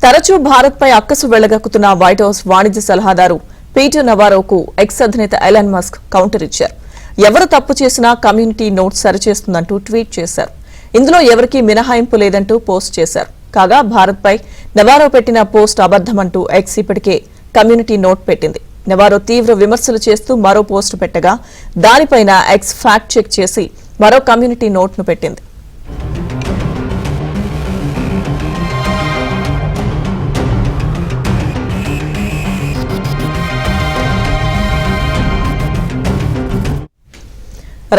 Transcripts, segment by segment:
తరచూ భారత్పై అక్కసు వెళ్లగక్కుతున్న వైట్ హౌస్ వాణిజ్య సలహాదారు పీటర్ నవారోకు ఎక్స్ అధినేత ఎలాన్ మస్క్ కౌంటర్ ఇచ్చారు. ఎవరు తప్పు చేసినా కమ్యూనిటీ నోట్ సరిచేస్తుందంటూ ట్వీట్ చేశారు. ఇందులో ఎవరికీ మినహాయింపు లేదంటూ పోస్ట్ చేశారు. కాగా భారత్పై నవారో పెట్టిన పోస్ట్ అబద్దమంటూ ఎక్స్ ఇప్పటికే కమ్యూనిటీ నోట్ పెట్టింది. నవారో తీవ్ర విమర్శలు చేస్తూ మరో పోస్టు పెట్టగా దానిపైన ఎక్స్ ఫ్యాక్ట్ చెక్ చేసి మరో కమ్యూనిటీ నోట్ను పెట్టింది.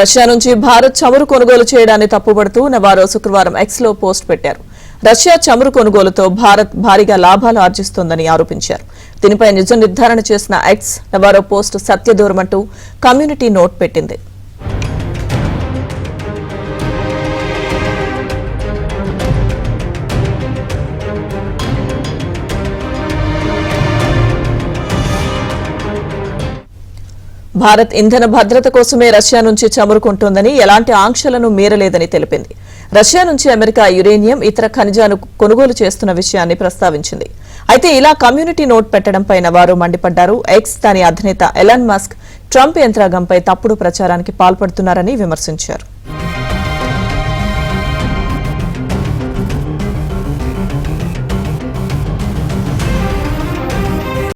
రష్యా నుంచి భారత్ చమురు కొనుగోలు చేయడాన్ని తప్పుపడుతూ నవారో శుక్రవారం ఎక్స్ లో పోస్ట్ పెట్టారు. రష్యా చమురు కొనుగోలుతో భారత్ భారీగా లాభాలు ఆర్జిస్తోందని ఆరోపించారు. దీనిపై నిజ నిర్ధారణ చేసిన ఎక్స్ నవారో పోస్ట్ సత్యదూరమంటూ కమ్యూనిటీ నోట్ పెట్టింది. భారత్ ఇంధన భద్రత కోసమే రష్యా నుంచి చమురు కొంటోందని, ఎలాంటి ఆంక్షలను మీరలేదని తెలిపింది. రష్యా నుంచి అమెరికా యురేనియం, ఇతర ఖనిజాలను కొనుగోలు చేస్తున్న విషయాన్ని ప్రస్తావించింది. అయితే ఇలా కమ్యూనిటీ నోట్ పెట్టడంపై నవారో మండిపడ్డారు. ఎక్స్ దాని అధినేత ఎలాన్ మస్క్ ట్రంప్ యంత్రాంగంపై తప్పుడు ప్రచారానికి పాల్పడుతున్నారని విమర్శించారు.